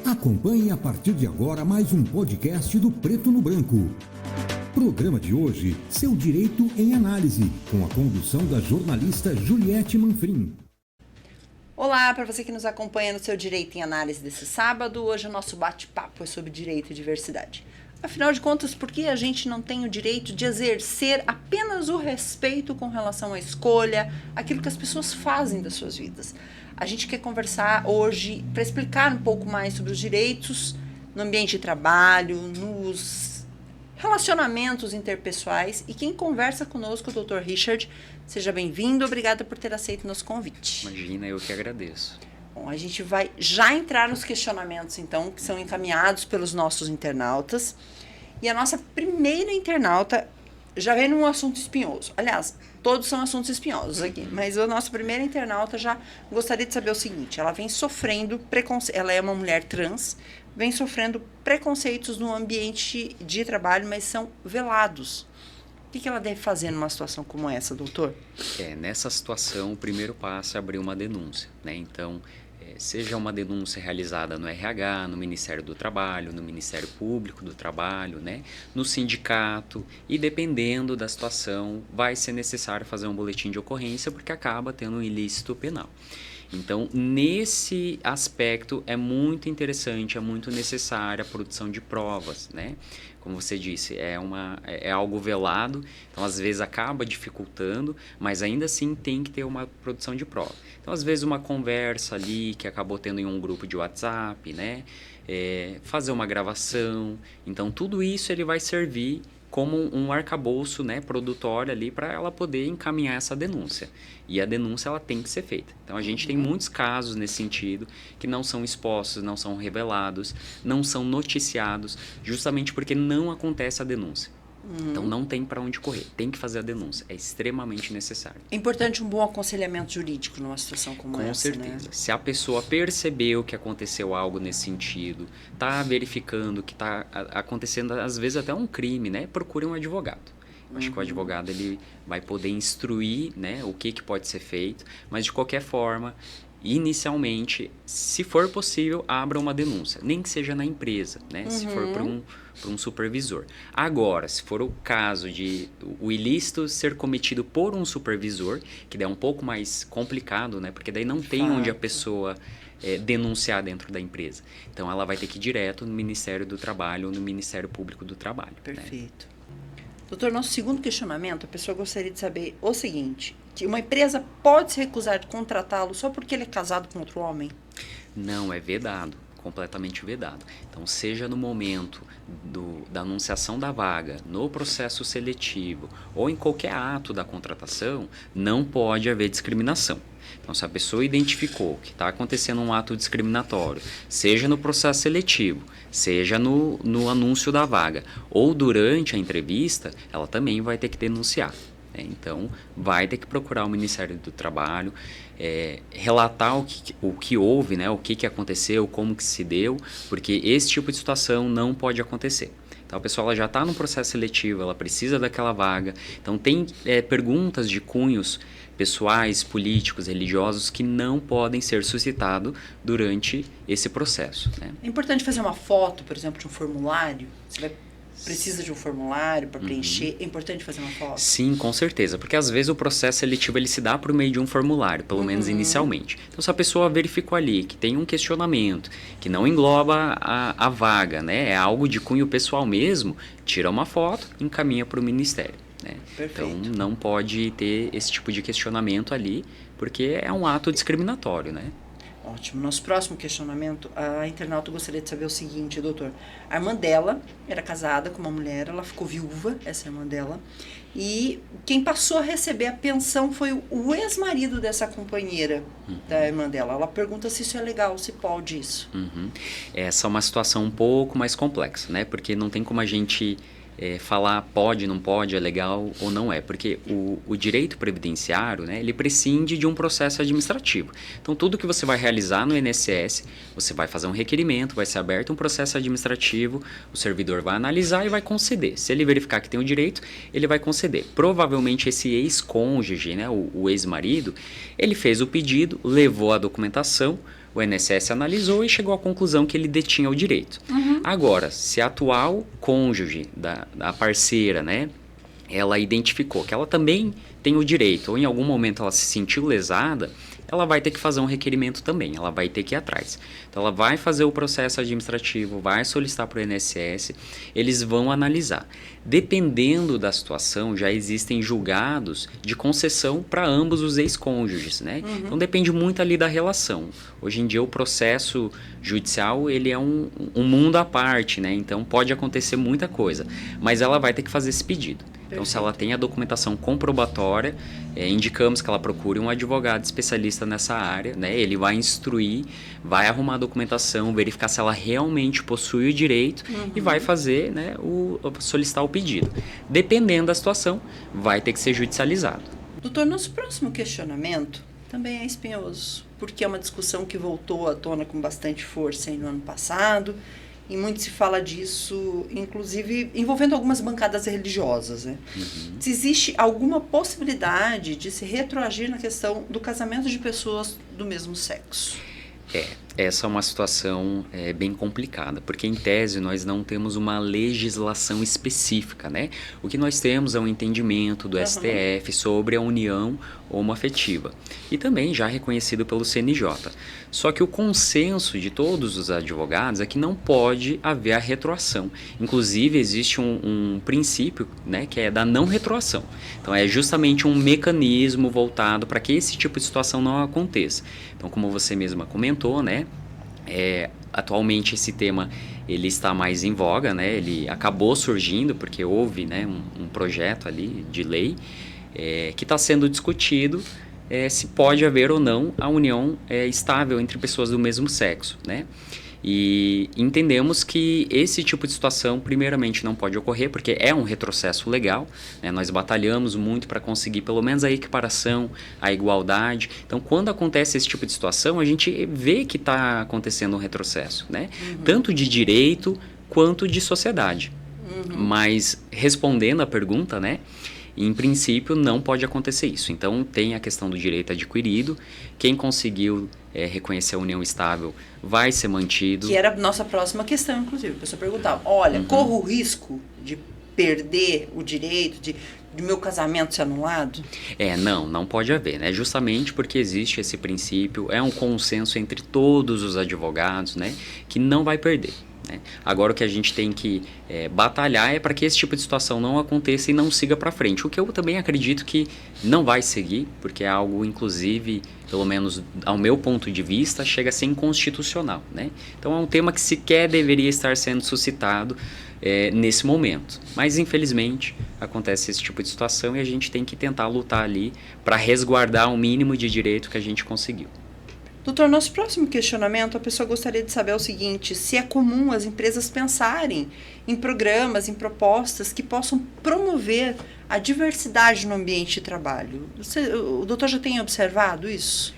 Acompanhe a partir de agora mais um podcast do Preto no Branco. Programa de hoje, Seu Direito em Análise, com a condução da jornalista Juliette Manfrim. Olá, para você que nos acompanha no Seu Direito em Análise desse sábado, hoje o nosso bate-papo é sobre direito e diversidade. Afinal de contas, por que a gente não tem o direito de exercer apenas o respeito com relação à escolha, aquilo que as pessoas fazem das suas vidas? A gente quer conversar hoje para explicar um pouco mais sobre os direitos no ambiente de trabalho, nos relacionamentos interpessoais. E quem conversa conosco é o Dr. Richard. Seja bem-vindo, obrigada por ter aceito nosso convite. Imagina, eu que agradeço. Bom, a gente vai já entrar nos questionamentos, então, que são encaminhados pelos nossos internautas. E a nossa primeira internauta já vem num assunto espinhoso. Aliás, todos são assuntos espinhosos aqui, mas a nossa primeira internauta já gostaria de saber o seguinte: ela vem sofrendo preconceito, ela é uma mulher trans, vem sofrendo preconceitos no ambiente de trabalho, mas são velados. O que ela deve fazer numa situação como essa, doutor? Nessa situação, o primeiro passo é abrir uma denúncia, né? Então, seja uma denúncia realizada no RH, no Ministério do Trabalho, no Ministério Público do Trabalho, né? No sindicato, e dependendo da situação, vai ser necessário fazer um boletim de ocorrência, porque acaba tendo um ilícito penal. Então, nesse aspecto, é muito interessante, é muito necessária a produção de provas, né? Como você disse, é algo velado, então às vezes acaba dificultando, mas ainda assim tem que ter uma produção de prova. Então, às vezes uma conversa ali que acabou tendo em um grupo de WhatsApp, né? Fazer uma gravação, então tudo isso ele vai servir como um arcabouço, né, produtório ali para ela poder encaminhar essa denúncia. E a denúncia ela tem que ser feita. Então a gente tem muitos casos nesse sentido que não são expostos, não são revelados, não são noticiados, justamente porque não acontece a denúncia. Então não tem para onde correr, tem que fazer a denúncia, é extremamente necessário. É importante um bom aconselhamento jurídico numa situação como essa, Com certeza. Né? Se a pessoa percebeu que aconteceu algo nesse sentido, está verificando que está acontecendo às vezes até um crime, né? Procure um advogado. Acho que o advogado ele vai poder instruir, né, o que pode ser feito, mas de qualquer forma, inicialmente, se for possível, abra uma denúncia, nem que seja na empresa, né? Se for para um supervisor. Agora, se for o caso de o ilícito ser cometido por um supervisor, que daí é um pouco mais complicado, né? Porque daí não tem onde a pessoa denunciar dentro da empresa. Então, ela vai ter que ir direto no Ministério do Trabalho ou no Ministério Público do Trabalho. Perfeito. Né? Doutor, nosso segundo questionamento, a pessoa gostaria de saber o seguinte: que uma empresa pode se recusar de contratá-lo só porque ele é casado com outro homem? Não, é vedado, completamente vedado. Então, seja no momento da anunciação da vaga, no processo seletivo ou em qualquer ato da contratação, não pode haver discriminação. Então, se a pessoa identificou que está acontecendo um ato discriminatório, seja no processo seletivo, seja no anúncio da vaga, ou durante a entrevista, ela também vai ter que denunciar. Então, vai ter que procurar o Ministério do Trabalho, relatar o que houve, né, o que aconteceu, como que se deu, porque esse tipo de situação não pode acontecer. Então, a pessoa ela já está no processo seletivo, ela precisa daquela vaga. Então, tem perguntas de cunhos pessoais, políticos, religiosos que não podem ser suscitados durante esse processo. Né? É importante fazer uma foto, por exemplo, de um formulário? Você precisa de um formulário para preencher? É importante fazer uma foto? Sim, com certeza, porque às vezes o processo seletivo ele se dá por meio de um formulário, pelo menos inicialmente. Então, se a pessoa verificou ali que tem um questionamento, que não engloba a vaga, né, é algo de cunho pessoal mesmo, tira uma foto e encaminha para o Ministério. Né? Então, não pode ter esse tipo de questionamento ali, porque é um ato discriminatório, né? Ótimo. Nosso próximo questionamento, a internauta gostaria de saber o seguinte, doutor. A irmã dela era casada com uma mulher, ela ficou viúva, essa irmã dela, e quem passou a receber a pensão foi o ex-marido dessa companheira da irmã dela. Ela pergunta se isso é legal, se pode isso. Essa é uma situação um pouco mais complexa, né? Porque não tem como a gente falar pode, não pode, é legal ou não é, porque o direito previdenciário, né, ele prescinde de um processo administrativo. Então, tudo que você vai realizar no INSS, você vai fazer um requerimento, vai ser aberto um processo administrativo, o servidor vai analisar e vai conceder. Se ele verificar que tem o direito, ele vai conceder. Provavelmente esse ex-cônjuge, né, o ex-marido, ele fez o pedido, levou a documentação, o INSS analisou e chegou à conclusão que ele detinha o direito. Agora, se a atual cônjuge da parceira, né, ela identificou que ela também tem o direito, ou em algum momento ela se sentiu lesada, ela vai ter que fazer um requerimento também, ela vai ter que ir atrás. Então, ela vai fazer o processo administrativo, vai solicitar para o INSS, eles vão analisar. Dependendo da situação, já existem julgados de concessão para ambos os ex-cônjuges, né? Então, depende muito ali da relação. Hoje em dia, o processo judicial, ele é um mundo à parte, né? Então, pode acontecer muita coisa, mas ela vai ter que fazer esse pedido. Então, se ela tem a documentação comprobatória, indicamos que ela procure um advogado especialista nessa área, né? Ele vai instruir, vai arrumar a documentação, verificar se ela realmente possui o direito e vai fazer, né, solicitar o pedido. Dependendo da situação, vai ter que ser judicializado. Doutor, nosso próximo questionamento também é espinhoso, porque é uma discussão que voltou à tona com bastante força aí no ano passado. E muito se fala disso, inclusive envolvendo algumas bancadas religiosas, né? Se existe alguma possibilidade de se retroagir na questão do casamento de pessoas do mesmo sexo? Essa é uma situação bem complicada, porque em tese nós não temos uma legislação específica, né? O que nós temos é um entendimento do STF sobre a união homoafetiva e também já reconhecido pelo CNJ. Só que o consenso de todos os advogados é que não pode haver a retroação. Inclusive existe um princípio, né, que é da não retroação. Então é justamente um mecanismo voltado para que esse tipo de situação não aconteça. Então, como você mesma comentou, né, atualmente esse tema ele está mais em voga, né, ele acabou surgindo porque houve, né, um projeto ali de lei que está sendo discutido se pode haver ou não a união estável entre pessoas do mesmo sexo, né? E entendemos que esse tipo de situação, primeiramente, não pode ocorrer, porque é um retrocesso legal, né? Nós batalhamos muito para conseguir pelo menos a equiparação, a igualdade. Então, quando acontece esse tipo de situação, a gente vê que está acontecendo um retrocesso, né? Tanto de direito quanto de sociedade. Mas, respondendo à pergunta, né? Em princípio, não pode acontecer isso. Então, tem a questão do direito adquirido. Quem conseguiu reconhecer a união estável vai ser mantido. Que era a nossa próxima questão, inclusive. A pessoa perguntava, olha, corro o risco de perder o direito de meu casamento ser anulado? Não pode haver, né? Justamente porque existe esse princípio, é um consenso entre todos os advogados, né? Que não vai perder. Agora o que a gente tem que batalhar é para que esse tipo de situação não aconteça e não siga para frente. O que eu também acredito que não vai seguir, porque é algo, inclusive, pelo menos ao meu ponto de vista, chega a ser inconstitucional, né? Então é um tema que sequer deveria estar sendo suscitado nesse momento. Mas, infelizmente, acontece esse tipo de situação e a gente tem que tentar lutar ali para resguardar o mínimo de direito que a gente conseguiu. Doutor, nosso próximo questionamento, a pessoa gostaria de saber o seguinte, se é comum as empresas pensarem em programas, em propostas que possam promover a diversidade no ambiente de trabalho. O doutor já tem observado isso?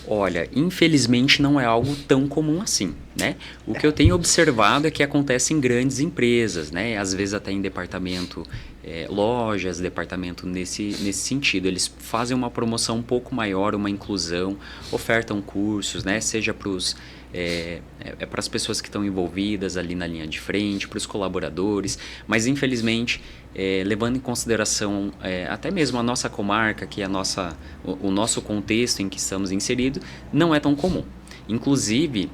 Olha, infelizmente não é algo tão comum assim, né? O que eu tenho observado é que acontece em grandes empresas, né? Às vezes até em departamento, lojas, departamento nesse sentido. Eles fazem uma promoção um pouco maior, uma inclusão, ofertam cursos, né? Seja para as pessoas que estão envolvidas ali na linha de frente, para os colaboradores, mas infelizmente, levando em consideração até mesmo a nossa comarca, que é o nosso contexto em que estamos inseridos, não é tão comum. Inclusive,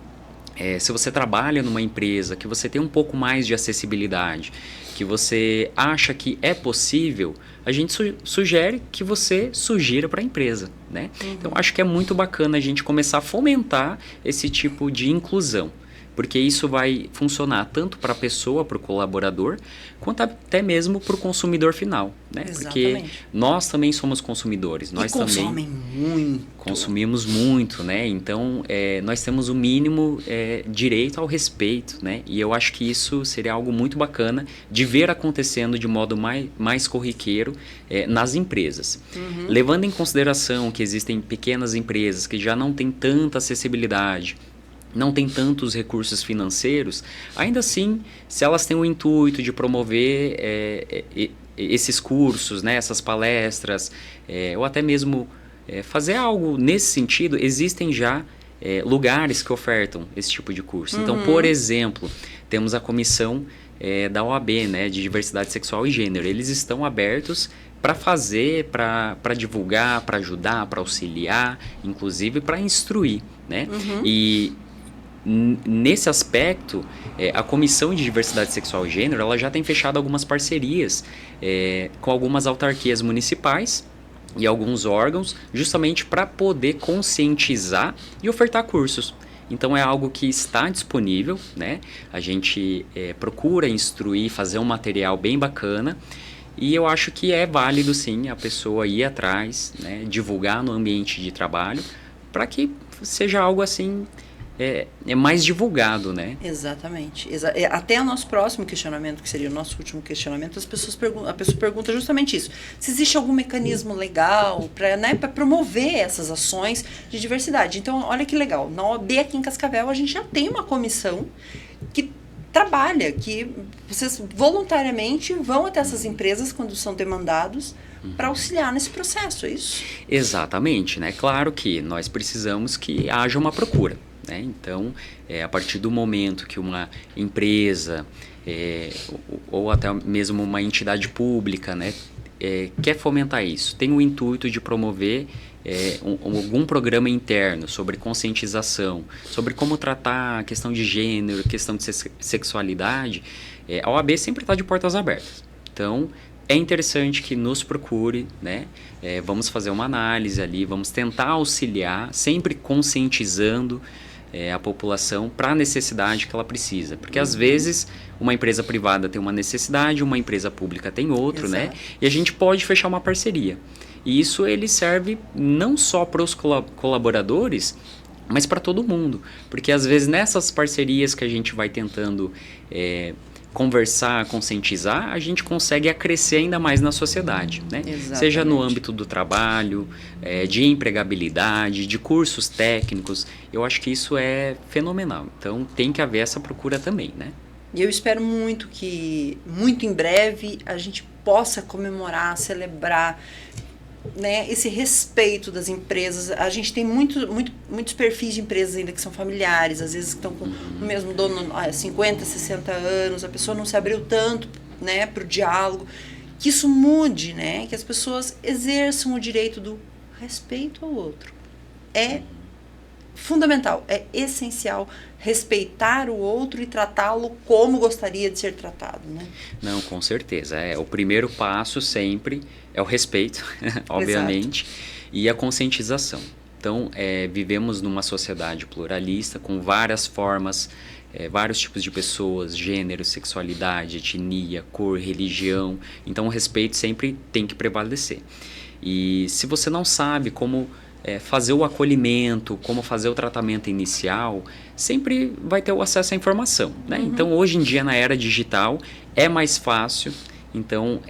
se você trabalha numa empresa que você tem um pouco mais de acessibilidade, que você acha que é possível, a gente sugere que você sugira para a empresa, né? Então, acho que é muito bacana a gente começar a fomentar esse tipo de inclusão, porque isso vai funcionar tanto para a pessoa, para o colaborador, quanto até mesmo para o consumidor final, né? Porque nós também somos consumidores. Nós também consumimos muito, né? Então, nós temos o mínimo direito ao respeito, né? E eu acho que isso seria algo muito bacana de ver acontecendo de modo mais corriqueiro nas empresas. Levando em consideração que existem pequenas empresas que já não têm tanta acessibilidade, não tem tantos recursos financeiros, ainda assim, se elas têm o intuito de promover esses cursos, né, essas palestras, ou até mesmo fazer algo nesse sentido, existem já lugares que ofertam esse tipo de curso. Então, por exemplo, temos a comissão da OAB, né, de Diversidade Sexual e Gênero. Eles estão abertos para fazer, para divulgar, para ajudar, para auxiliar, inclusive para instruir, né? E nesse aspecto, a Comissão de Diversidade Sexual e Gênero, ela já tem fechado algumas parcerias com algumas autarquias municipais e alguns órgãos, justamente para poder conscientizar e ofertar cursos. Então é algo que está disponível, né? A gente procura instruir, fazer um material bem bacana. E eu acho que é válido, sim, a pessoa ir atrás, né, divulgar no ambiente de trabalho, para que seja algo assim mais divulgado, né? Exatamente. Até o nosso próximo questionamento, que seria o nosso último questionamento, a pessoa pergunta justamente isso. Se existe algum mecanismo legal para, né, para promover essas ações de diversidade. Então, olha que legal. Na OAB aqui em Cascavel, a gente já tem uma comissão que trabalha, que vocês voluntariamente vão até essas empresas quando são demandados para auxiliar nesse processo, é isso? Exatamente, né? Claro que nós precisamos que haja uma procura, né? Então, a partir do momento que uma empresa ou até mesmo uma entidade pública, né, quer fomentar isso, tem o intuito de promover algum programa interno sobre conscientização, sobre como tratar a questão de gênero, questão de sexualidade, a OAB sempre está de portas abertas. Então, é interessante que nos procure, né? Vamos fazer uma análise ali, vamos tentar auxiliar, sempre conscientizando a população para a necessidade que ela precisa. Porque às vezes uma empresa privada tem uma necessidade, uma empresa pública tem outro, né? E a gente pode fechar uma parceria. E isso ele serve não só para os colaboradores, mas para todo mundo. Porque às vezes nessas parcerias que a gente vai tentando conversar, conscientizar, a gente consegue acrescer ainda mais na sociedade, né? Seja no âmbito do trabalho, de empregabilidade, de cursos técnicos. Eu acho que isso é fenomenal. Então tem que haver essa procura também, né? E eu espero muito que, muito em breve, a gente possa comemorar, celebrar, né, esse respeito das empresas. A gente tem muitos perfis de empresas ainda que são familiares, às vezes estão com o mesmo dono há 50, 60 anos, a pessoa não se abriu tanto, né, para o diálogo. Que isso mude, né, que as pessoas exerçam o direito do respeito ao outro. É fundamental, é essencial respeitar o outro e tratá-lo como gostaria de ser tratado, né? Não, com certeza. O primeiro passo sempre é o respeito, obviamente, e a conscientização. Então, vivemos numa sociedade pluralista, com várias formas, vários tipos de pessoas, gênero, sexualidade, etnia, cor, religião. Então, o respeito sempre tem que prevalecer. E se você não sabe como fazer o acolhimento, como fazer o tratamento inicial, sempre vai ter o acesso à informação, né? Então, hoje em dia, na era digital, é mais fácil. Então,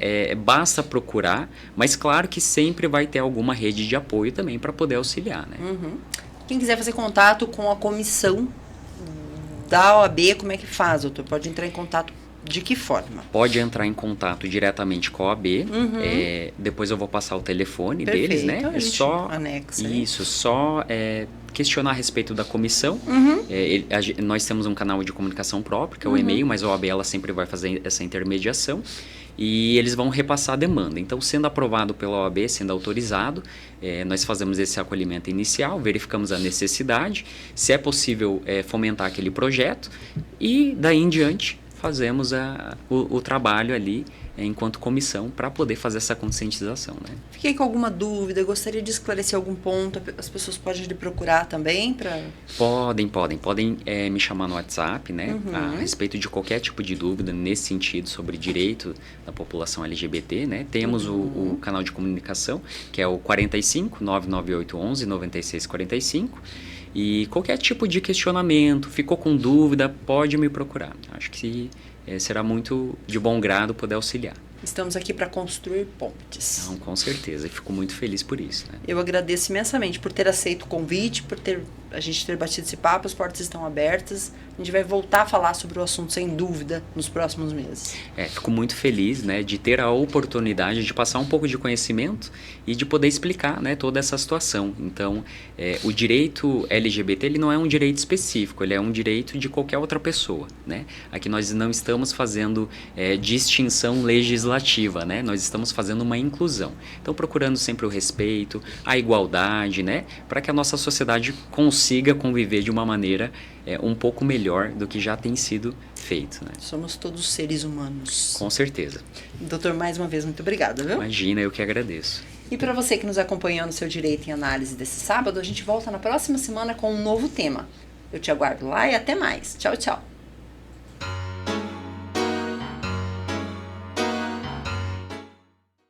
basta procurar, mas claro que sempre vai ter alguma rede de apoio também para poder auxiliar, né? Quem quiser fazer contato com a comissão da OAB, como é que faz, doutor? Pode entrar em contato de que forma? Pode entrar em contato diretamente com a OAB, depois eu vou passar o telefone deles, né? Então é só anexa, isso, só questionar a respeito da comissão. Nós temos um canal de comunicação próprio, que é o e-mail, mas a OAB ela sempre vai fazer essa intermediação e eles vão repassar a demanda. Então, sendo aprovado pela OAB, sendo autorizado, nós fazemos esse acolhimento inicial, verificamos a necessidade, se é possível fomentar aquele projeto e daí em diante fazemos o trabalho ali enquanto comissão para poder fazer essa conscientização, né? Fiquei com alguma dúvida, gostaria de esclarecer algum ponto, as pessoas podem lhe procurar também para... Podem me chamar no WhatsApp, né? A respeito de qualquer tipo de dúvida nesse sentido sobre direito da população LGBT, né? Temos o canal de comunicação, que é o 45 99811 9645. E qualquer tipo de questionamento, ficou com dúvida, pode me procurar. Acho que será muito de bom grado poder auxiliar. Estamos aqui para construir pontes. Não, com certeza, e fico muito feliz por isso, né? Eu agradeço imensamente por ter aceito o convite, por a gente ter batido esse papo, as portas estão abertas. A gente vai voltar a falar sobre o assunto, sem dúvida, nos próximos meses. Fico muito feliz, né, de ter a oportunidade de passar um pouco de conhecimento e de poder explicar, né, toda essa situação. Então, o direito LGBT, ele não é um direito específico, ele é um direito de qualquer outra pessoa, né? Aqui nós não estamos fazendo distinção legislativa, né? Nós estamos fazendo uma inclusão. Então, procurando sempre o respeito, a igualdade, né, para que a nossa sociedade consiga conviver de uma maneira um pouco melhor do que já tem sido feito, né? Somos todos seres humanos. Com certeza. Doutor, mais uma vez, muito obrigada, viu? Imagina, eu que agradeço. E para você que nos acompanhou no seu Direito em Análise desse sábado, a gente volta na próxima semana com um novo tema. Eu te aguardo lá e até mais. Tchau, tchau.